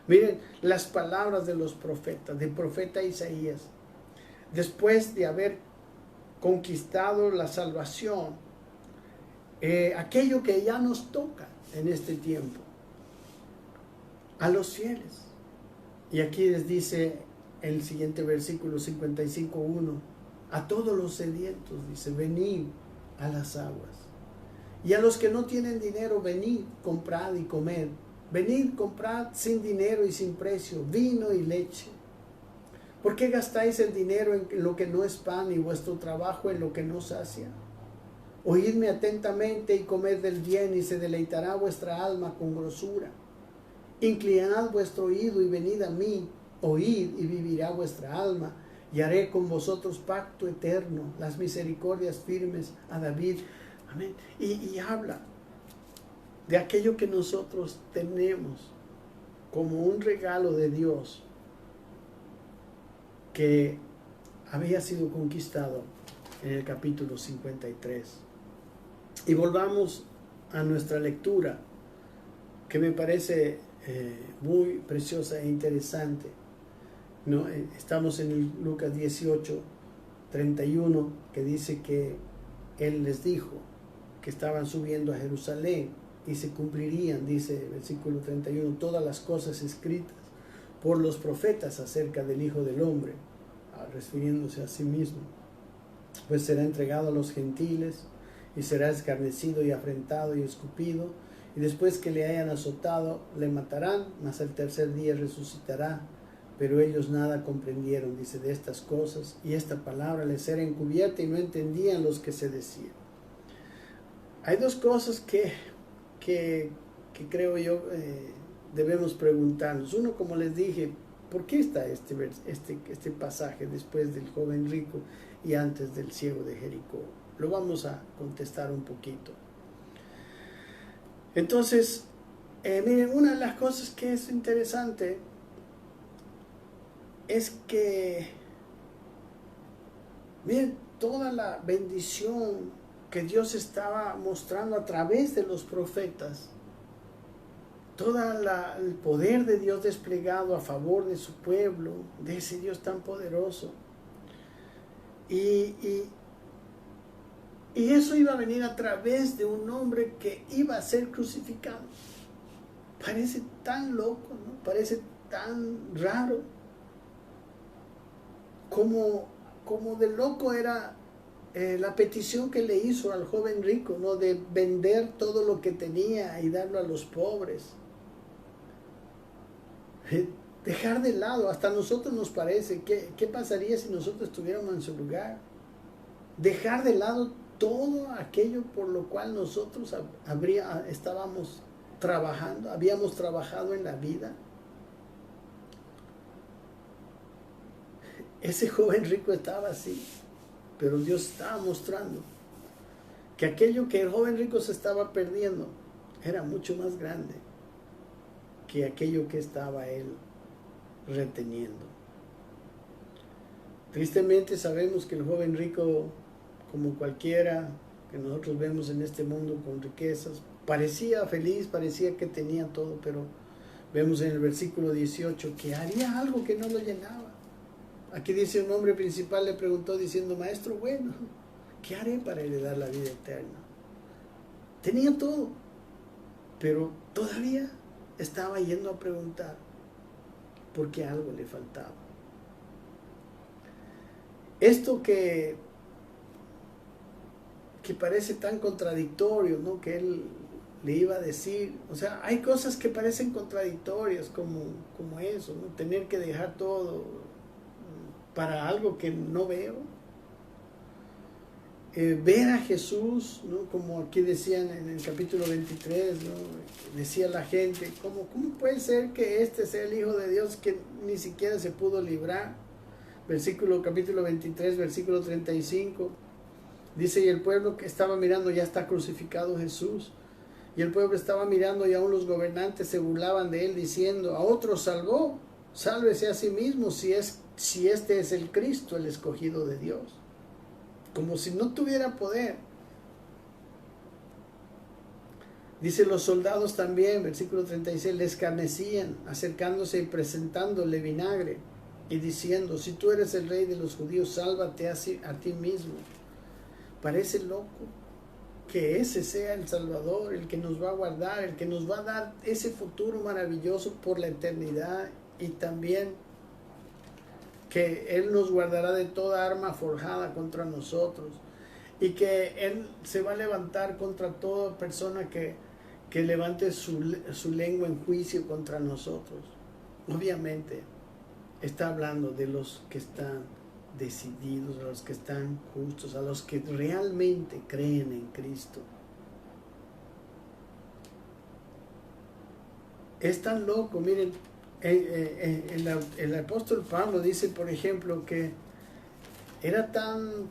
Miren las palabras de los profetas, del profeta Isaías, después de haber conquistado la salvación, aquello que ya nos toca en este tiempo, a los fieles. Y aquí les dice el siguiente versículo 55:1, a todos los sedientos, dice, venid a las aguas. Y a los que no tienen dinero, venid, comprad y comed. Venid, comprad sin dinero y sin precio, vino y leche. ¿Por qué gastáis el dinero en lo que no es pan y vuestro trabajo en lo que no sacia? Oídme atentamente y comed del bien, y se deleitará vuestra alma con grosura. Inclinad vuestro oído y venid a mí, oíd y vivirá vuestra alma, y haré con vosotros pacto eterno, las misericordias firmes a David. Amén. Y habla de aquello que nosotros tenemos como un regalo de Dios que había sido conquistado en el capítulo 53. Y volvamos a nuestra lectura, que me parece muy preciosa e interesante, ¿no? Estamos en Lucas 18:31, que dice que Él les dijo que estaban subiendo a Jerusalén y se cumplirían, dice el versículo 31, todas las cosas escritas por los profetas acerca del Hijo del Hombre, refiriéndose a sí mismo. Pues será entregado a los gentiles y será escarnecido y afrentado y escupido, y después que le hayan azotado le matarán, mas al tercer día resucitará. Pero ellos nada comprendieron, dice, de estas cosas, y esta palabra les era encubierta y no entendían los que se decían. Hay dos cosas que creo yo debemos preguntarnos. Uno, como les dije, ¿por qué está este pasaje después del joven rico y antes del ciego de Jericó? Lo vamos a contestar un poquito. Entonces, miren, una de las cosas que es interesante es que, miren, toda la bendición que Dios estaba mostrando a través de los profetas, todo el poder de Dios desplegado a favor de su pueblo, de ese Dios tan poderoso. Y eso iba a venir a través de un hombre que iba a ser crucificado. Parece tan loco, ¿no? Parece tan raro. Como de loco era la petición que le hizo al joven rico, ¿no? De vender todo lo que tenía y darlo a los pobres. Dejar de lado, hasta a nosotros nos parece, ¿qué pasaría si nosotros estuviéramos en su lugar? Dejar de lado todo aquello por lo cual nosotros estábamos trabajando, habíamos trabajado en la vida. Ese joven rico estaba así, pero Dios estaba mostrando que aquello que el joven rico se estaba perdiendo era mucho más grande que aquello que estaba él reteniendo. Tristemente sabemos que el joven rico, como cualquiera que nosotros vemos en este mundo con riquezas, parecía feliz, parecía que tenía todo, pero vemos en el versículo 18 que haría algo que no lo llenaba. Aquí dice, un hombre principal le preguntó diciendo, maestro bueno, ¿qué haré para heredar la vida eterna? Tenía todo, pero todavía estaba yendo a preguntar porque algo le faltaba. Esto que parece tan contradictorio, ¿no? Que él le iba a decir? O sea, hay cosas que parecen contradictorias como eso, ¿no? Tener que dejar todo para algo que no veo. Ver a Jesús, ¿no? Como aquí decían en el capítulo 23, ¿no? Decía la gente, ¿cómo puede ser que este sea el Hijo de Dios que ni siquiera se pudo librar? Capítulo 23, versículo 35, dice, y el pueblo que estaba mirando, ya está crucificado Jesús, y el pueblo estaba mirando y aún los gobernantes se burlaban de él diciendo, a otro salvó, sálvese a sí mismo si este es el Cristo, el escogido de Dios. Como si no tuviera poder. Dice, los soldados también, versículo 36, le escarnecían, acercándose y presentándole vinagre y diciendo, si tú eres el rey de los judíos, sálvate a ti mismo. Parece loco que ese sea el Salvador, el que nos va a guardar, el que nos va a dar ese futuro maravilloso por la eternidad, y también que Él nos guardará de toda arma forjada contra nosotros, y que Él se va a levantar contra toda persona que levante su lengua en juicio contra nosotros. Obviamente está hablando de los que están decididos, a los que están justos, a los que realmente creen en Cristo. Es tan loco, miren, el apóstol Pablo dice, por ejemplo, que era tan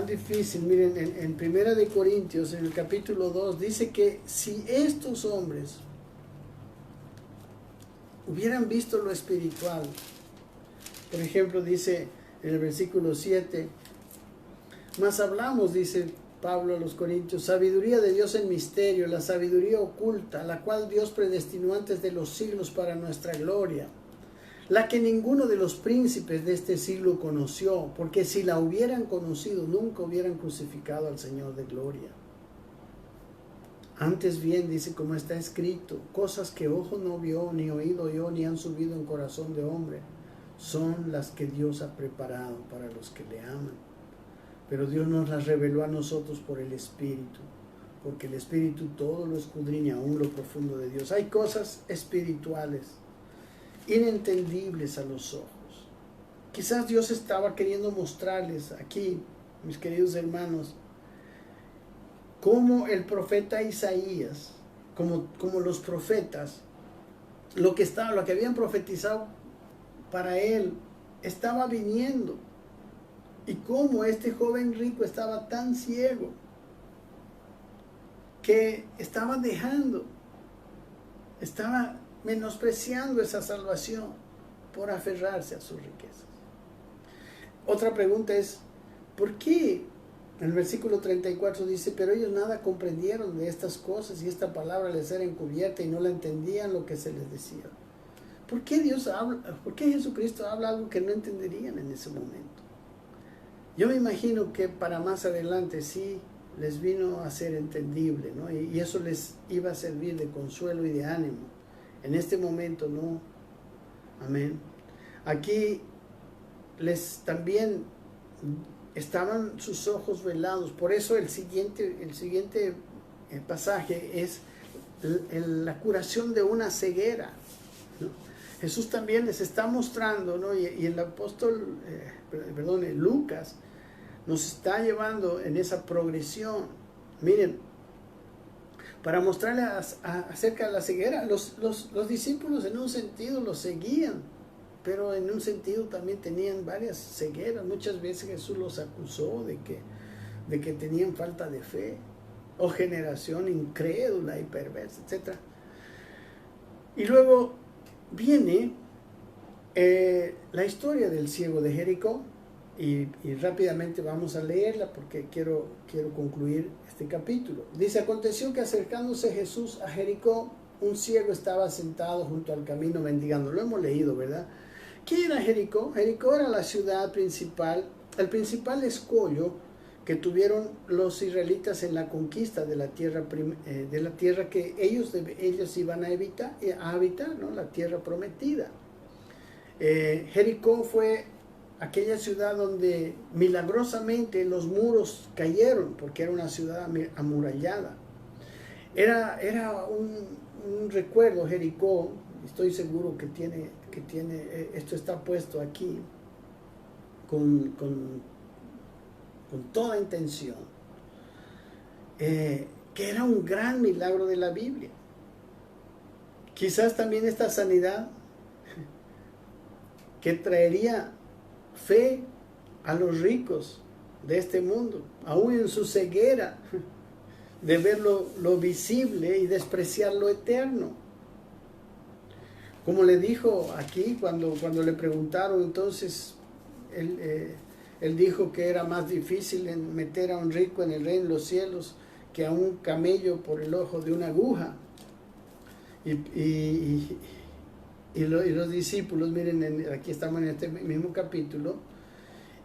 difícil. Miren, en Primera de Corintios, en el capítulo 2, dice que si estos hombres hubieran visto lo espiritual, por ejemplo, dice en el versículo 7, mas hablamos, dice Pablo a los Corintios, sabiduría de Dios en misterio, la sabiduría oculta, la cual Dios predestinó antes de los siglos para nuestra gloria, la que ninguno de los príncipes de este siglo conoció, porque si la hubieran conocido, nunca hubieran crucificado al Señor de gloria. Antes bien, dice, como está escrito, cosas que ojo no vio, ni oído oyó, ni han subido en corazón de hombre, son las que Dios ha preparado para los que le aman. Pero Dios nos las reveló a nosotros por el Espíritu, porque el Espíritu todo lo escudriña, aún lo profundo de Dios. Hay cosas espirituales, inentendibles a los ojos. Quizás Dios estaba queriendo mostrarles aquí, mis queridos hermanos, cómo el profeta Isaías, como los profetas, lo que habían profetizado para él estaba viniendo, y cómo este joven rico estaba tan ciego que estaba menospreciando esa salvación por aferrarse a sus riquezas. Otra pregunta es, ¿por qué? En el versículo 34 dice, pero ellos nada comprendieron de estas cosas, y esta palabra les era encubierta y no la entendían lo que se les decía. ¿Por qué Jesucristo habla algo que no entenderían en ese momento? Yo me imagino que para más adelante sí les vino a ser entendible, ¿no? Y eso les iba a servir de consuelo y de ánimo. En este momento no. Amén. Aquí también estaban sus ojos velados. Por eso el siguiente pasaje es la curación de una ceguera, ¿no? Jesús también les está mostrando, ¿no? Y el apóstol, Lucas, nos está llevando en esa progresión. Miren, para mostrarles acerca de la ceguera, los discípulos en un sentido los seguían, pero en un sentido también tenían varias cegueras. Muchas veces Jesús los acusó de que tenían falta de fe, o generación incrédula y perversa, etc. Y luego viene la historia del ciego de Jericó, y rápidamente vamos a leerla porque quiero concluir este capítulo. Dice, aconteció que acercándose Jesús a Jericó, un ciego estaba sentado junto al camino mendigando. Lo hemos leído, ¿verdad? ¿Qué era Jericó? Jericó era la ciudad principal, el principal escollo que tuvieron los israelitas en la conquista de la tierra que ellos iban a habitar, ¿no? La tierra prometida. Jericó fue aquella ciudad donde milagrosamente los muros cayeron, porque era una ciudad amurallada. Era un recuerdo, Jericó, estoy seguro que esto está puesto aquí con toda intención, que era un gran milagro de la Biblia. Quizás también esta sanidad que traería fe a los ricos de este mundo, aún en su ceguera, de ver lo visible y despreciar lo eterno. Como le dijo aquí, cuando le preguntaron, entonces él dijo que era más difícil meter a un rico en el reino de los cielos que a un camello por el ojo de una aguja. Y los discípulos, miren, aquí estamos en este mismo capítulo,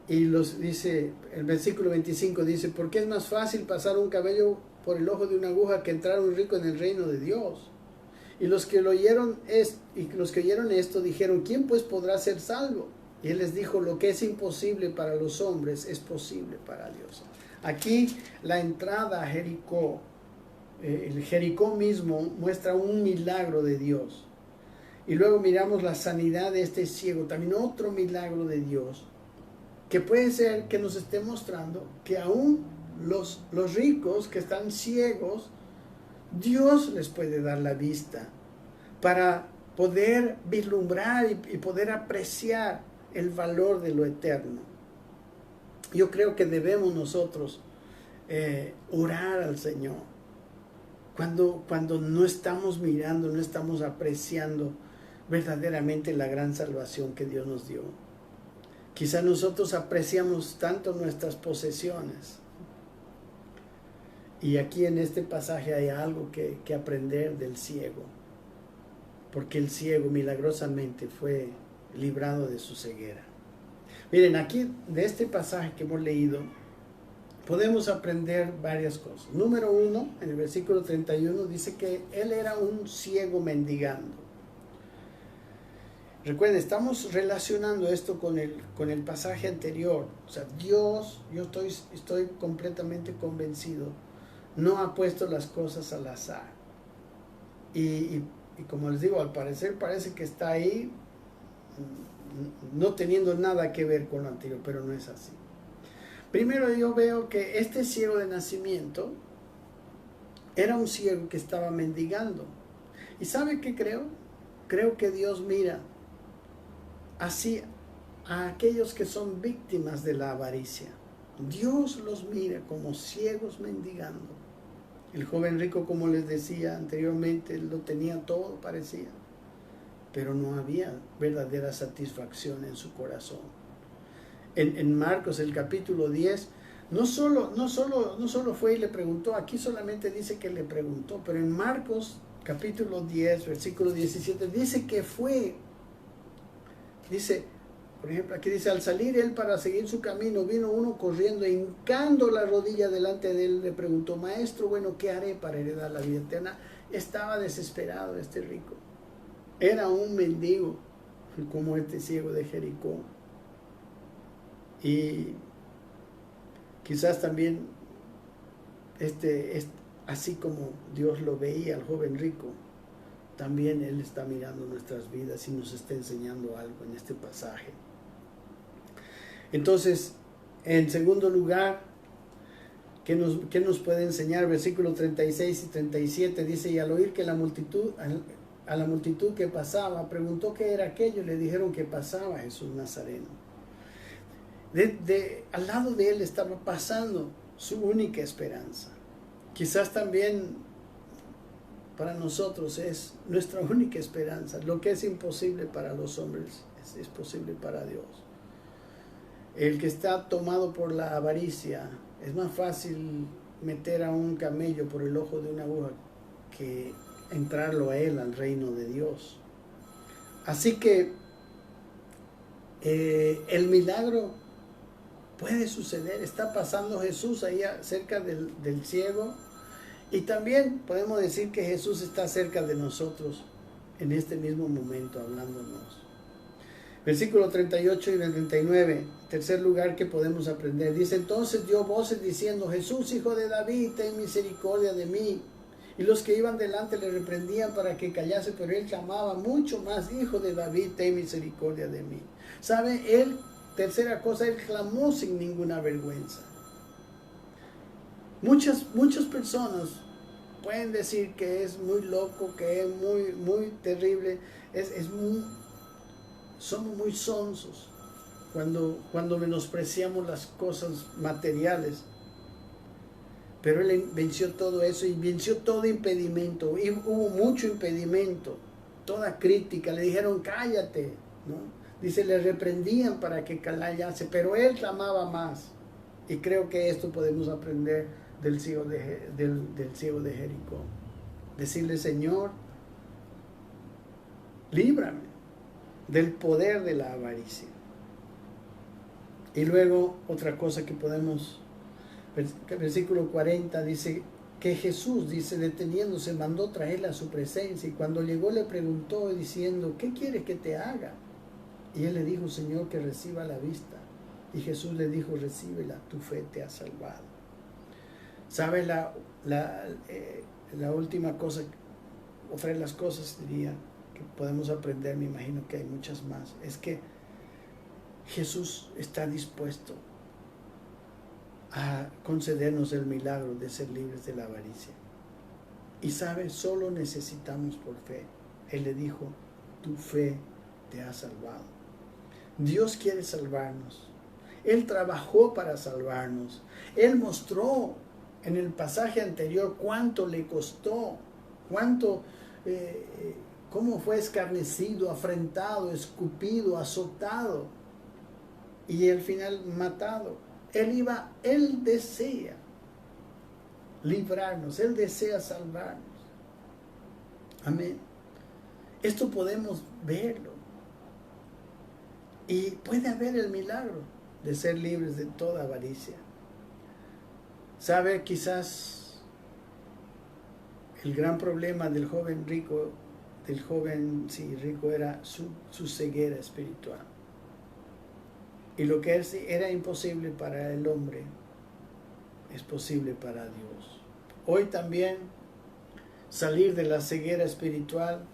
y dice, el versículo 25 dice, ¿por qué es más fácil pasar un camello por el ojo de una aguja que entrar un rico en el reino de Dios? Y los que oyeron esto dijeron, ¿quién pues podrá ser salvo? Y él les dijo, lo que es imposible para los hombres es posible para Dios. Aquí la entrada a Jericó, el Jericó mismo muestra un milagro de Dios. Y luego miramos la sanidad de este ciego, también otro milagro de Dios, que puede ser que nos esté mostrando que aún los ricos que están ciegos, Dios les puede dar la vista para poder vislumbrar y poder apreciar el valor de lo eterno. Yo creo que debemos nosotros orar al Señor cuando no estamos mirando, no estamos apreciando verdaderamente la gran salvación que Dios nos dio. Quizá nosotros apreciamos tanto nuestras posesiones. Y aquí en este pasaje hay algo que aprender del ciego. Porque el ciego milagrosamente fue librado de su ceguera. Miren, aquí de este pasaje que hemos leído, podemos aprender varias cosas. Número 1, en el versículo 31, dice que él era un ciego mendigando. Recuerden, estamos relacionando esto con el pasaje anterior. O sea, Dios, yo estoy completamente convencido, no ha puesto las cosas al azar. Y como les digo, al parecer parece que está ahí, no teniendo nada que ver con lo anterior, pero no es así. Primero yo veo que este ciego de nacimiento era un ciego que estaba mendigando. ¿Y sabe qué creo? Creo que Dios mira así a aquellos que son víctimas de la avaricia. Dios los mira como ciegos mendigando. El joven rico, como les decía anteriormente, lo tenía todo, parecía, pero no había verdadera satisfacción en su corazón. En Marcos, el capítulo 10, no solo fue y le preguntó, aquí solamente dice que le preguntó, pero en Marcos, capítulo 10, versículo 17, dice que fue. Dice, por ejemplo, aquí dice, al salir él para seguir su camino, vino uno corriendo, hincando la rodilla delante de él, le preguntó, maestro, bueno, ¿qué haré para heredar la vida eterna? Estaba desesperado este rico. Era un mendigo, como este ciego de Jericó. Y quizás también, así como Dios lo veía al joven rico, también Él está mirando nuestras vidas y nos está enseñando algo en este pasaje. Entonces, en segundo lugar, ¿qué nos puede enseñar? Versículos 36 y 37 dice, y al oír que a la multitud que pasaba, preguntó qué era aquello, le dijeron que pasaba Jesús Nazareno. Al lado de él estaba pasando su única esperanza. Quizás también para nosotros es nuestra única esperanza. Lo que es imposible para los hombres es posible para Dios. El que está tomado por la avaricia, es más fácil meter a un camello por el ojo de una aguja que entrarlo a él al reino de Dios. Así que el milagro puede suceder. Está pasando Jesús ahí cerca del ciego, y también podemos decir que Jesús está cerca de nosotros en este mismo momento hablándonos. Versículo 38 y 39, tercer lugar que podemos aprender. Dice, entonces dio voces diciendo, Jesús, hijo de David, ten misericordia de mí. Y los que iban delante le reprendían para que callase, pero él clamaba mucho más: Hijo de David, ten misericordia de mí. ¿Sabe? Él, tercera cosa, él clamó sin ninguna vergüenza. Muchas personas pueden decir que es muy loco, que es muy terrible, somos muy sonsos cuando menospreciamos las cosas materiales. Pero él venció todo eso y venció todo impedimento. Y hubo mucho impedimento, toda crítica. Le dijeron: cállate, ¿no? Dice, le reprendían para que callase, pero él clamaba más. Y creo que esto podemos aprender del ciego de Jericó. Decirle: Señor, líbrame del poder de la avaricia. Y luego otra cosa que podemos, versículo 40 dice que Jesús, dice, deteniéndose, mandó traerle a su presencia, y cuando llegó le preguntó diciendo: ¿qué quieres que te haga? Y él le dijo: Señor, que reciba la vista. Y Jesús le dijo: recíbela, tu fe te ha salvado. ¿Sabe? La última cosa, otra de las cosas, diría, que podemos aprender, me imagino que hay muchas más, es que Jesús está dispuesto a concedernos el milagro de ser libres de la avaricia. Y sabe, solo necesitamos por fe. Él le dijo: tu fe te ha salvado. Dios quiere salvarnos. Él trabajó para salvarnos. Él mostró en el pasaje anterior cuánto le costó, cómo fue escarnecido, afrentado, escupido, azotado y al final matado. Él desea librarnos, Él desea salvarnos. Amén. Esto podemos verlo. Y puede haber el milagro de ser libres de toda avaricia. ¿Sabe? Quizás el gran problema del joven rico, era su ceguera espiritual. Y lo que era imposible para el hombre es posible para Dios. Hoy también salir de la ceguera espiritual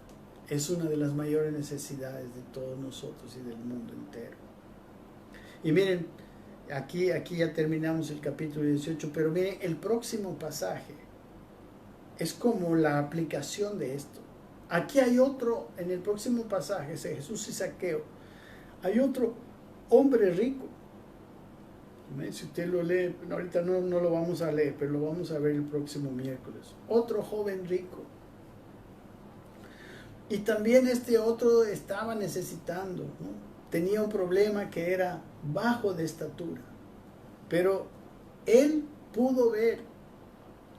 es una de las mayores necesidades de todos nosotros y del mundo entero. Y miren, aquí ya terminamos el capítulo 18, pero miren, el próximo pasaje es como la aplicación de esto. Aquí hay otro, en el próximo pasaje, es Jesús y Zaqueo, hay otro hombre rico. Si usted lo lee, ahorita no lo vamos a leer, pero lo vamos a ver el próximo miércoles. Otro joven rico. Y también este otro estaba necesitando, ¿no? Tenía un problema que era bajo de estatura. Pero él pudo ver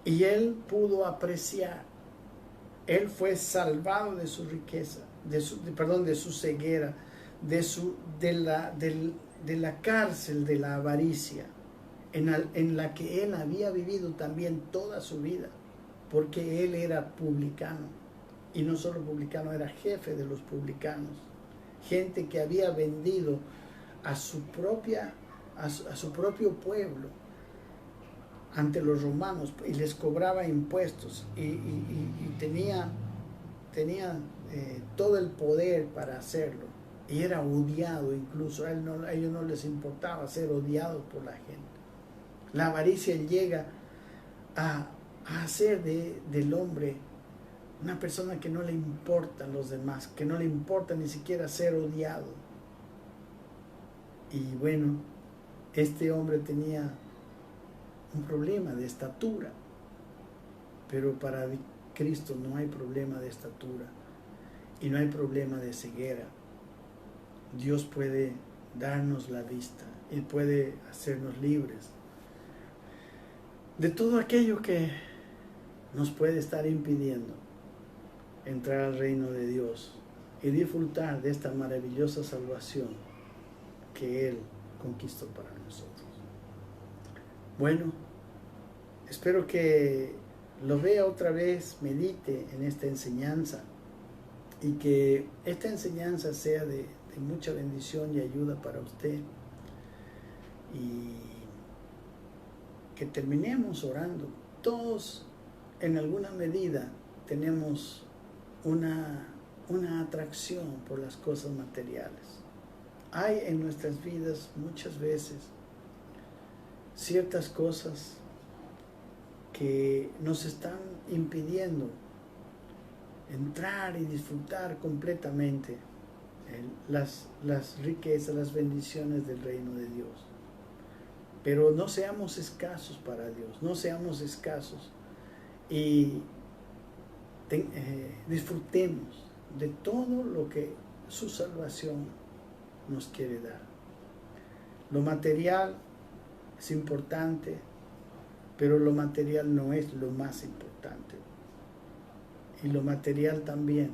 y él pudo apreciar. Él fue salvado de su riqueza, de su ceguera, de la cárcel de la avaricia, en la que él había vivido también toda su vida, porque él era publicano. Y no solo publicano, era jefe de los publicanos. Gente que había vendido a su propio pueblo ante los romanos y les cobraba impuestos y tenía todo el poder para hacerlo, y era odiado incluso. A ellos no les importaba ser odiados por la gente. La avaricia llega a hacer del hombre una persona que no le importan los demás, que no le importa ni siquiera ser odiado. Y bueno, este hombre tenía un problema de estatura, pero para Cristo no hay problema de estatura y no hay problema de ceguera. Dios puede darnos la vista y puede hacernos libres de todo aquello que nos puede estar impidiendo entrar al reino de Dios y disfrutar de esta maravillosa salvación que Él conquistó para nosotros. Bueno, espero que lo vea otra vez, medite en esta enseñanza y que esta enseñanza sea de mucha bendición y ayuda para usted, y que terminemos orando. Todos en alguna medida tenemos una atracción por las cosas materiales. Hay en nuestras vidas muchas veces ciertas cosas que nos están impidiendo entrar y disfrutar completamente las riquezas, las bendiciones del reino de Dios. Pero no seamos escasos para Dios, no seamos escasos y disfrutemos de todo lo que su salvación nos quiere dar. Lo material es importante, pero lo material no es lo más importante. Y lo material también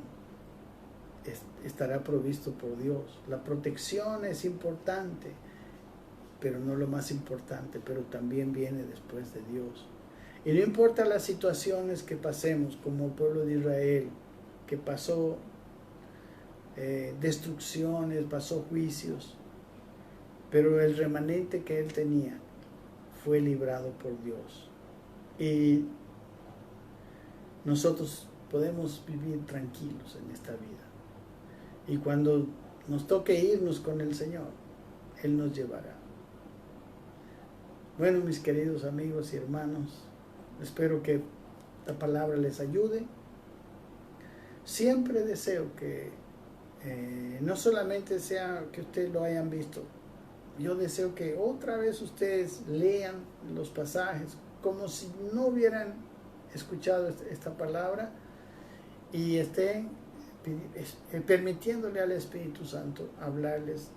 estará provisto por Dios. La protección es importante, pero no lo más importante, pero también viene después de Dios. Y no importa las situaciones que pasemos como el pueblo de Israel, que pasó destrucciones, pasó juicios, pero el remanente que él tenía fue librado por Dios. Y nosotros podemos vivir tranquilos en esta vida. Y cuando nos toque irnos con el Señor, Él nos llevará. Bueno, mis queridos amigos y hermanos, espero que la palabra les ayude. Siempre deseo que no solamente sea que ustedes lo hayan visto, yo deseo que otra vez ustedes lean los pasajes como si no hubieran escuchado esta palabra y estén permitiéndole al Espíritu Santo hablarles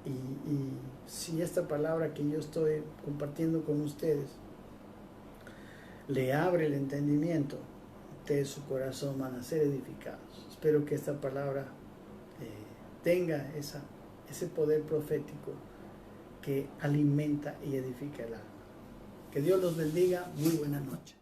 y si esta palabra que yo estoy compartiendo con ustedes le abre el entendimiento, de su corazón van a ser edificados. Espero que esta palabra tenga ese poder profético que alimenta y edifica el alma. Que Dios los bendiga. Muy buena noche.